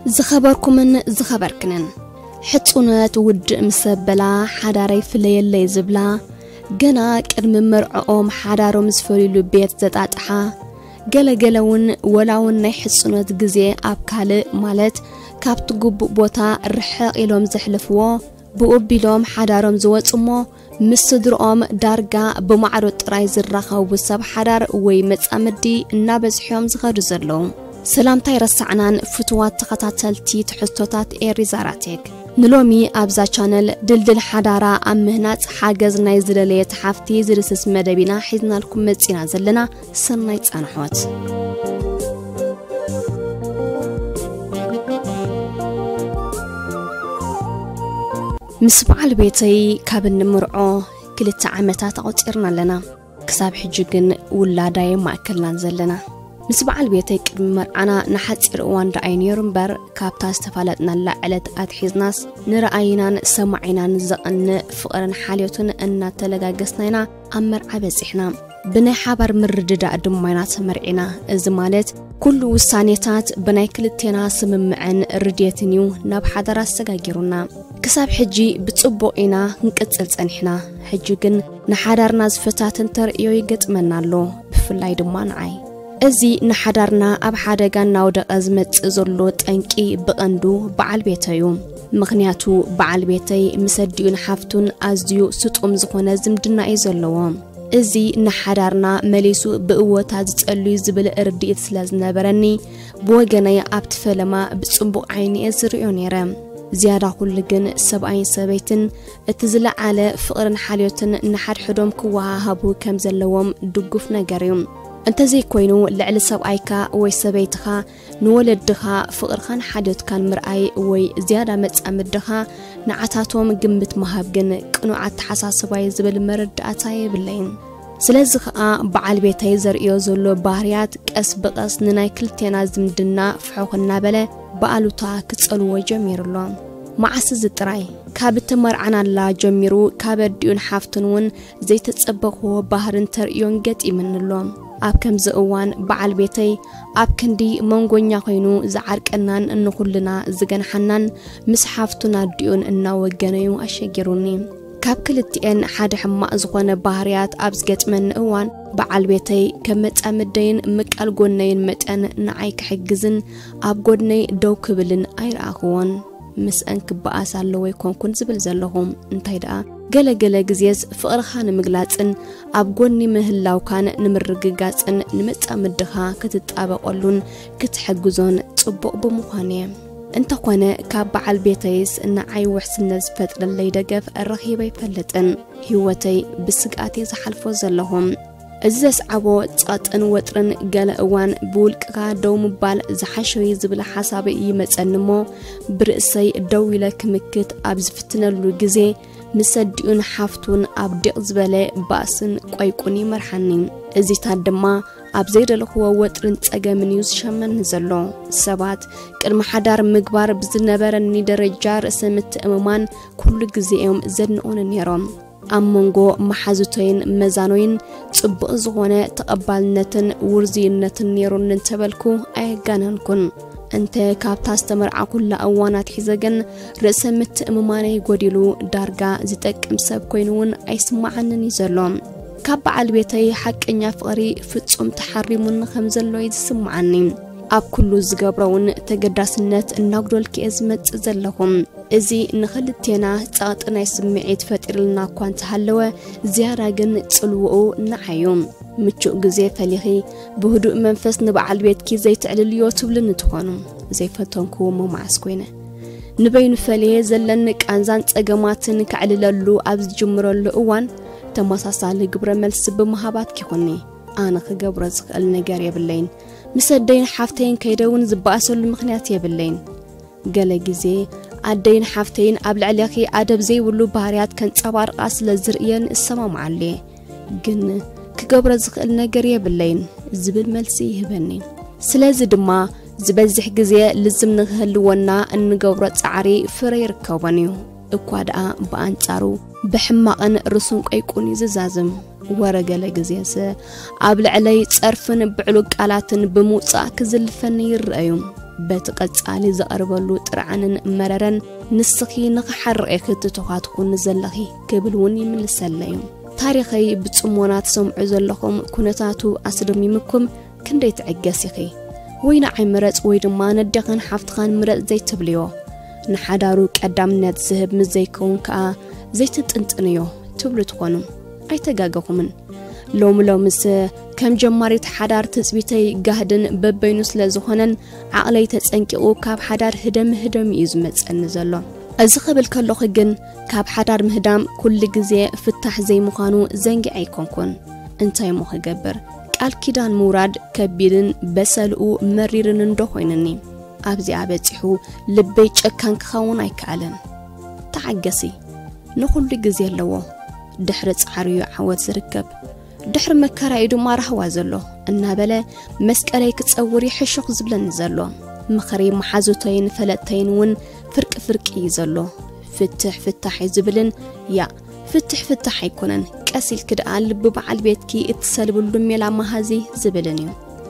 زخبركمن زخبركنن حصونات ود مسبلا حداري فليلي زبلا جنا قدم مرعوم حدارهم زفليلو بيت زطاطحا ገለገለውን ወላውን ናይ ሕጽነት ግዜ ኣብ ካልእ ማለት ካብቲ ጉቡእ ቦታ ርሕቕ ኢሎም ዘሕልፍዎ ብኡቢሎም ሓዳሮም ዝወጽሞ ምስ ስድሮኦም ዳርጋ ብማዕሮ ጥራይ ዝራኸቡ ሰብ ሓዳር ወይ መጻምዲ እናበዝሖም ዝኸዱ ዘለዉ ሰላምታይ ረሳዕናን ፍትዋት ተኸታተልቲ ትሕዝቶታት ኤሪዛራቴክ ንሎሚ ኣብዛ ቻነል ድልድል ሓዳራ ኣብ ምህናጽ ሓገዝ ናይ ዝደለየ ሓፍቲ ዝርስስ መደቢና ሒዝናልኩም መጺና ዘለና ሰናይ ጻንሖት ምስ በዓል ቤተይ ካብ ንምርዖ ክልተ ዓመታት ኣቆፂርና ኣለና ክሳብ ሕጂ ግን ውላዳይ ማእከልናን ዘለና ምስ በዓል ቤተይ ቅድሚ መርዓና ንሓፂር እዋን ዳኣይነሩ እምበር ካብታ ዝተፋለጥና ላዕለት ኣትሒዝናስ ንረኣይናን ሰማዒናን ዘቕንዕ ፍቕርን ሓልዮትን እናተለጋገስናይና ኣብ መርዓ በፂሕና ብናይ ሓባር ምርድዳእ ድማይና ተመርዒና እዚ ማለት ኩሉ ውሳኔታት ብናይ ክልቴና ስምምዕን ርድየትን እዩ ናብ ሓዳራ ሰጋጊሩና ክሳብ ሕጂ ብጽቡቕ ኢና ክንቅጽል ጸኒሕና ሕጂ ግን ንሓዳርና ዝፈታትን ተርእዮ ይገጥመና ኣሎ ብፍላይ ድማ ንዓይ እዚ ንሓዳርና ኣብ ሓደጋ ናውደቐ ዝመጽእ ዘሎ ጠንቂ ብቐንዱ በዓል ቤተዩ ምኽንያቱ በዓል ቤተይ ምሰዲኡን ሓፍቱን ኣዝዩ ስጡም ዝኾነ ዝምድና እዩ ዘለዎ እዚ ንሓዳርና መሊሱ ብእወታ ዝጸልዩ ዝብል ርድኢት ስለ ዝነበረኒ ብወገነይ ኣብቲ ፈለማ ብጽቡቕ ዓይኒ ዝርእዮ ነይረ ዝያዳ ኩሉ ግን ሰብኣይን ሰበይትን እቲ ዝለዓለ ፍቕርን ሓልዮትን ንሓድሕዶም ክወሃሃቡ ከም ዘለዎም ድጉፍ ነገር እዩ እንተዘይ ኮይኑ ልዕሊ ሰብኣይካ ወይ ሰበይትኻ ንወለድኻ ፍቕርኻን ሓልዮትካን ምርኣይ ወይ ዝያዳ መጻምድኻ ንዓታቶም ግምት መሃብ ግን ቅኑዓት ተሓሳስባይ ዝብል መረዳእታ የብለይን ስለዚ ከዓ በዓል ቤተይ ዘርእዮ ዘሎ ባህርያት ቀስ ብቐስ ንናይ ክልቴና ዝምድና ፍሑኽ እናበለ በኣሉታ ክጸልዎ ጀሚሩሎ ማዓስ ዝጥራይ ካብ ተመርዓናላ ጀሚሩ ካብ ኣዲኡን ሓፍቱን እውን ዘይተጸበቕዎ ባህርን ተርእዮን ገጢምንሎም ኣብ ከምዚ እዋን በዓል ቤተይ ኣብ ክንዲ መንጎኛ ኮይኑ ዝዓርቀናን እንኹልና ዝገንሓናን ምስ ሓፍቱን ኣዲኡን እናወገነዩ ኣሸጊሩኒ ካብ ክልቲአን ሓደ ሕማቕ ዝኾነ ባህርያት ኣብ ዝገጥመኒ እዋን በዓል ቤተይ ከም መጻምደይን ምቃል ጎነይን መጠን ንዓይ ክሕግዝን ኣብ ጎድነይ ደው ክብልን ኣይረኣኽዎን ምስአን ክበኣስ ኣለዎ ይኮንኩን ዝብል ዘለኹም እንታይ ደኣ ገለገለ ግዜስ ፍቕርኻ ንምግላጽን ኣብ ጎኒ ምህላውካን ንምርግጋጽን ንመጻምድኻ ክትጣበቐሉን ክትሕግዞን ጽቡቕ ብምዃነ እንተኾነ ካብ በዓል ቤተይስ ንዓይ ውሕስነት ዝፈጥረለይ ደገፍ ረኺበ ይፈልጥን ህይወተይ ብስግኣት ዝሓልፎ ዘለኹም እዚ ዘስዓቦ ጸጥን ወጥርን ገለ እዋን ብውልቅኻ ደው ምባል ዝሓሸይ ዝብል ሓሳብ ይመጸንሞ ብርእሰይ ደው ኢለ ክምክት ኣብ ዝፍትነሉ ግዜ ምሰዲኡን ሓፍቱን ኣብ ድቕ ዝበለ ባእስን ቆይቁን ይመርሓኒ እዚታት ድማ ኣብ ዘይደለኽዎ ወጥርን ጸገምን እዩ ዝሸመኒ ዘሎ ሰባት ቅድሚ ሓዳር ምግባር ብዝነበረኒ ደረጃ ርእሰ ምትእምማን ኩሉ ግዜኦም ዘድንቑኒ ነይሮም ኣብ መንጎ መሓዙተይን መዛኖይን ጽቡቕ ዝኾነ ተቐባልነትን ውርዝይነትን ነይሩን እንተበልኩ ኣየጋነንኩን እንተ ካብታ ዝተመርዓ ኩላ እዋናት ሒዘገን ርእሰ ምትእምማነይ ጎዲሉ ዳርጋ ዝጠቅም ሰብ ኮይኑውን ኣይስማዓንን እዩ ዘሎ ካብ በዓል ቤተይ ሓቀኛ ፍቕሪ ፍጹም ተሓሪሙን ከም ዘሎ ይስማዓኒ ኣብ ኩሉ ዝገብረውን ተገዳስነት እናጉደልክየ ዝመጽእ ዘለኹም እዚ ንኽልቴና ጸቕጢ ናይ ስምዒት ፈጢርልና እኳ እንተሃለወ ዝያዳ ግን ጽልውኡ ንዓዩ ምቹእ ግዜ ፈሊኺ ብህዱእ መንፈስ ንበዓል ቤትኪ ዘይትዕልልዮ ትብልን ትኾኑ ዘይፈተንኩ መማዓስ ኮይነ ንበይኑ ፈሊየ ዘለኒ ቃንዛን ጸገማትን ክዕልለሉ ኣብ ዝጅምረሉ እዋን ተመሳሳሊ ግብረ መልሲ ብምሃባት ኪኹኒ ኣነ ክገብሮ ዝኽእል ነገር የብለይን ምሰደይን ሓፍተይን ከይደውን ዝበኣሰሉ ምኽንያት የብለይን ገለ ግዜ ኣደይን ሓፍተይን ኣብ ልዕሊኺ ኣደብ ዘይብሉ ባህርያት ከንጸባርቓ ስለ ዝርእየን እሰማምዓለ ግን ክገብሮ ዝኽእል ነገር የብለይን ዝብል መልሲ ይህበኒ ስለዚ ድማ ዝበዝሕ ግዜ ልዝም ንኽህልወና እንገብሮ ጻዕሪ ፍረ ይርከቦን እዩ እኳ ደኣ ብኣንጻሩ ብሕማቕን ርሱን ቆይቁን ይዝዛዝም ወረገለ ግዜስ ኣብ ልዕለይ ጸርፍን ብዕሉቅ ቃላትን ብምውጻእ ክዝልፈኒ ይርአዩ بتقصالي زقربلو طرعنن مررن نسخي نخحرق ክትተኻትኩን ዘለኺ ክብልውን ይምልሰለዩ ታሪኸይ ብጽሞናት ሰምዑ ዘለኹም ኩነታቱ ኣስደሚምኩም ክንደይ ትዕገሲኺ ወይና ዓይምረጽ ወይ ድማ ነደኸን ሓፍትኻን ምረጽ ዘይትብልዮ ንሓዳሩ ቀዳምነት ዝህብ ምዘይከውን ከኣ ዘይትጥንጥንዮ ትብሉ ትኾኑ ኣይተጋገኹምን ሎምሎምስ ከም ጀማሪት ሓዳር ተጽቢተይ ጋህድን በበይኑ ስለ ዝኾነን ዓቕለይ ተጸንቂቑ ካብ ሓዳር ህደም እዩ ዝመጸኒ ዘሎ እዚ ኸብል ከለኹ ግን ካብ ሓዳር ምህዳም ኩሉ ግዜ ፍታሕ ዘይምዃኑ ዘንጊዕ ኣይኮንኩን እንታይ ሞ ክገብር ቃል ኪዳን ምውራድ ከቢድን በሰልኡ መሪርን እንዶ ኮይንኒ ኣብዚኣ በፂሑ ልበይ ጨካን ክኸውን ኣይከኣለን ተዓገሲ ንኹሉ ግዜ ኣለዎ ድሕሪ ጻዕርዩ ዓወት ዝርከብ ድሕሪ መከራይ ድማ ረህዋ ዘሎ እናበለ መስቀለይ ክጸውር ይሕሽኽ ዝብለኒ ዘሎ ምኽሪ መሓዙተይን ፈለጥተይን ውን ፍርቂ ዘሎ ፍትሕ ፍታሕ ዝብልን ያ ፍትሕ ኣይኮነን ቀሲል ክደኣ ልብ በዓል ቤትኪ እትሰልብሉ ሜላ ማሃዚ ዝብልን እዩ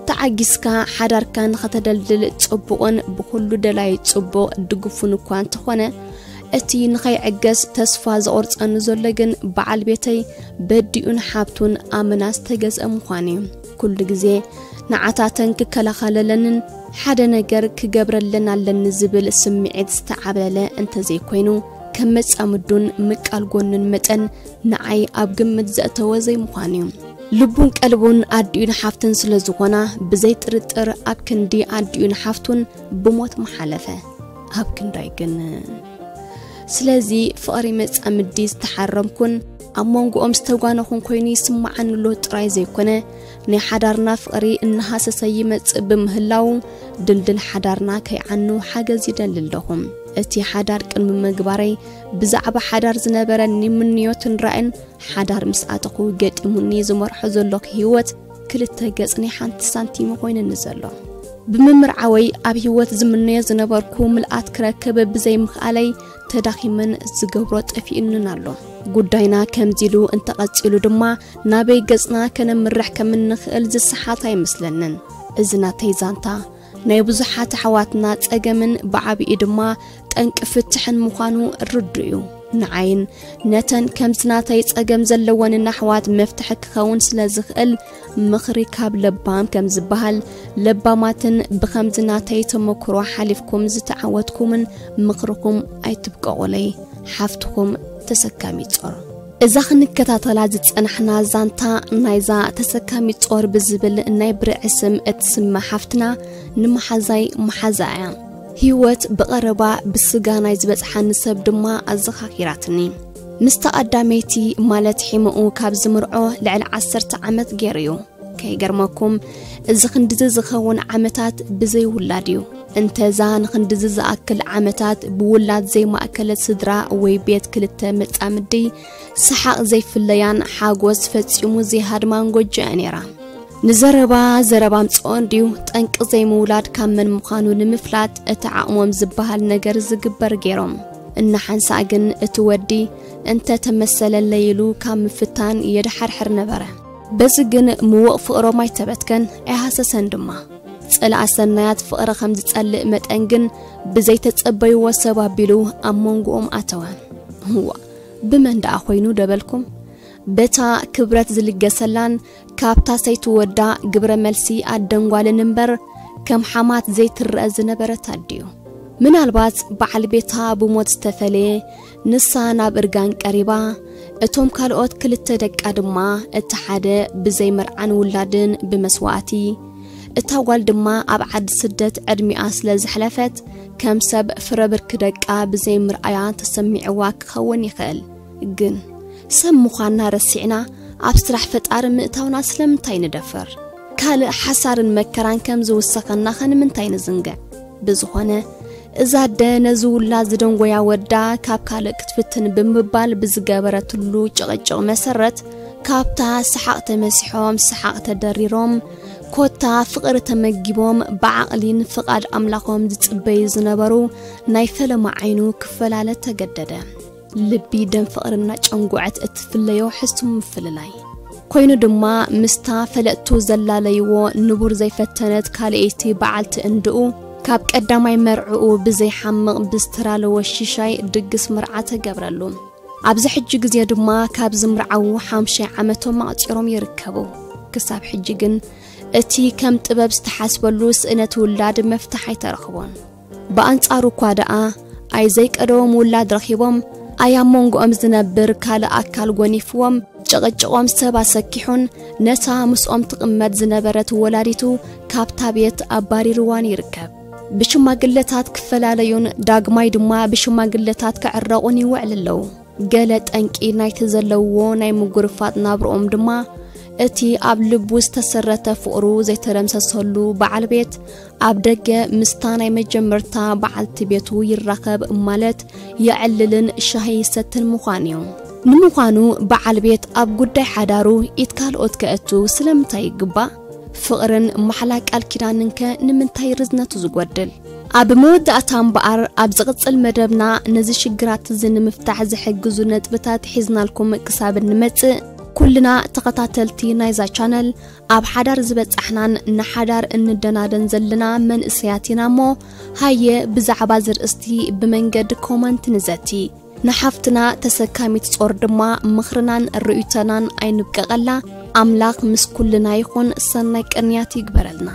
ተዓጊስካ ሓዳርካን ከተደልድል ጽቡቕን ብኩሉ ደላይ ጽቡቕ ድግፉን እኳ እንተኾነ እቲ ንኸይዕገስ ተስፋ ዝቆርጸኒ ዘሎ ግን በዓል ቤተይ በዲኡን ሓብቱን ኣመናስ ተገዝአ ምዃኑ እዩ ኩሉ ግዜ ንዓታተን ክከላኸለለንን ሓደ ነገር ክገብረለን ኣለኒ ዝብል ስምዒት ዝተዓበለ እንተዘይኮይኑ ከም መጻምዱን ምቃል ጎንን መጠን ንዓይ ኣብ ግምት ዘእተወ ዘይምዃኑ እዩ ልቡን ቀልቡን ኣዲኡን ሓፍትን ስለ ዝኾና ብዘይ ጥርጥር ኣብ ክንዲ ኣዲኡን ሓፍቱን ብሞት መሓለፈ ኣብ ክንዳይ ግን ስለዚ ፍቕሪ መጻምዲ ዝተሓረምኩን ኣብ መንጎኦም ዝተጓነኹን ኮይኑ ይስማዓንሎ ጥራይ ዘይኮነ ናይ ሓዳርና ፍቕሪ እናሃሰሰ ይመጽእ ብምህላው ድልድል ሓዳርና ከይዓኑ ሓገዝ ይደልልለኹም እቲ ሓዳር ቅድሚ ምግባረይ ብዛዕባ ሓዳር ዝነበረኒ ምንዮትን ራእን ሓዳር ምስኣተኹ ገጢሙኒ ዝመርሖ ዘለኹ ህይወት ክልተ ገጽኒ ሓንቲ ሳንቲም ኮይነኒ ዘሎ ብምምርዓወይ ኣብ ህይወት ዝምነዮ ዝነበርኩ ምልኣት ክረከብ ብዘይ ምኽኣለይ ተዳኺመን ዝገብሮ ጠፊኡንን ኣሎ ጉዳይና ከምዚሉ እንተቐጺሉ ድማ ናበይ ገጽና ከነምርሕ ከምንኽእል ዝስሓት ኣይመስለንን እዝናተይ ዛንታ ናይ ብዙሓት ሓዋትና ጸገምን ብዓብኢ ድማ ጠንቂ ፍትሕን ምዃኑ ርዱ እዩ ንዓይን ነተን ከምዝናተይ ጸገም ዘለወን ናሕዋት መፍትሕ ክኸውን ስለ ዝኽእል ምኽሪ ካብ ለባም ከም ዝበሃል ለባማትን ብኸምዝናተይ ተመክሮ ሓሊፍኩም ዝተዓወትኩምን ምኽርኩም ኣይትብቀቑለይ ሓፍትኩም ተሰካሚ ጾር እዛ ክንከታተላ ዝጸናሕና ዛንታ ናይዛ ተሰካሚ ጾር ብዝብል ናይ ብርዕስም እትስመ ሓፍትና ንመሓዛይ መሓዛያ ህይወት በቀረባ ብስጋ ናይ ዝበጽሓን ሰብ ድማ ኣዘኻኺራትኒ ምስተቀዳመይቲ ማለት ሒምኡ ካብ ዝምርዖ ልዕሊ 10 ዓመት ገይርዩ ከይገርመኩም እዚ ክንድዚ ዝኸውን ዓመታት ብዘይ ውላድ እዩ እንተዛ ንክንድዚ ዝኣክል ዓመታት ብውላድ ዘይማእከለት ስድራ ወይ ቤት ክልተ መጻምዲ ሰሓቕ ዘይፍለያን ሓጎስ ፈጺሙ ዘይሃድማን ጎጅአ ነይራ ንዘረባ ምጽኦን ድዩ ጠንቂ ዘይምውላድ ካብ መን ምዃኑ ንምፍላጥ እቲ ዓቕሞም ዝበሃል ነገር ዝግበር ገይሮም እናሓንሳ ግን እቲ ወዲ እንተ ተመሰለለይሉ ካብ ምፍታን የድሓርሕር ነበረ በዚ ግን ምውቕ ፍቕሮም ኣይተበትከን ኣይሃሰሰን ድማ ጸላእ ሰናያት ፍቕሪ ከም ዝጸልእ መጠን ግን ብዘይተጸበይዎ ሰብ ኣቢሉ ኣብ መንጎኦም ኣተወን ብመን ደኣ ኮይኑ ደበልኩም በታ ክብረት ዝልገሰላን ካብታ ሰይትወዳ ግብረ መልሲ ኣደንጓልን እምበር ከም ሓማት ዘይትርአ ዝነበረት ኣድዩ ምናልባት በዓል ቤታ ብሞት ዝተፈለየ ንሳ ናብ እርጋን ቀሪባ እቶም ካልኦት ክልተ ደቃ ድማ እቲ ሓደ ብዘይ መርዓን ውላድን ብመስዋእቲ እታ ጓል ድማ ኣብ ዓዲ ስደት ዕድሚኣ ስለ ዝሕለፈት ከም ሰብ ፍረብርክ ደቃ ብዘይ ምርኣያ ተሰሚዕዋ ክኸውን ይኽእል ግን ሰብ ምዃንና ረሲዕና ኣብ ስራሕ ፈጣሪ ምእታውና ስለምንታይ ንደፈር ካልእ ሓሳርን መከራን ከም ዝውሰኸና ኸንምንታይ ንዝንግዕ ብዝኾነ እዛ ደ ነዚ ውላድ ዝደንጎያ ወዳ ካብ ካልእ ክትፍትን ብምባል ብዝገበረትሉ ጭቕጭቕ መሰረት ካብታ ሰሓቕ ተመሲሖም ሰሓቕ ተደሪሮም ኮታ ፍቕሪ ተመጊቦም ብዓቕሊን ፍቓድ ኣምላኾም ዝጽበይ ዝነበሩ ናይ ፈለማ ዓይኑ ክፈላለ ተገደደ ልቢ ደም ፍቕርና ጨንጉዐት እትፍለዮ ሕስቱም ምፍልላይ ኮይኑ ድማ ምስታ ፈለጥቱ ዘላለይዎ ንቡር ዘይፈተነት ካልእቲ በዓልቲ እንድኡ كاب قداماي مرعو بزي حمق بسترالو وشيشاي دقس مرعاته قبرلو عبز حجي قزي دما كاب زمرعو حامشي عمتو مقتيروم يركبو كساب حجيقن اتي كم تباب استحاسبلو سئنة ولاد مفتحي ترخبون بانصارو كوادعا اي زيك ادوم ولاد رخيبوم ايا مونغو امزنبر كالا اكال غونيفوم جقجقوم سبا سكيحون نتا مسؤم تقمد زنبرت ولاديتو كابتا بيت اباري روان يركب بشماقلتات كفلاليون داقماي دما بشماقلتات كعراقون يوعللو قالت انكي ناي تزلوو ناي مقرفات نابرؤم دما اتي اب لبوس تسرت فقرو زي ترمسسلو بعل بيت اب دقه مستاناي مجمرتا بعلت بيتو يركب مالت يعللن شهي ستن مخانيو نمخانو بعل بيت اب قداي حدارو يتكالوت كأتو سلمتاي قبا فقرن محلاك الكيراننك نمنتاي رزنتو زقودل اب مود اتام بقر اب زقصل مدبنا نزي شجرات زن مفتاح زحجزو نطبتات حزنا لكم كساب نمص كلنا تقطاتلتي نايزا channel اب حدار زبصحنان نحدار اندنادن زلنا من اسياتنا مو هاي بزعبا زرستي بمنجد كومنت نزتي نحفتنا تسكاميت صور دما مخرنان الرؤيتنان اي نبققلا املاك مس كلنا يكون سناي قنيات يقبرلنا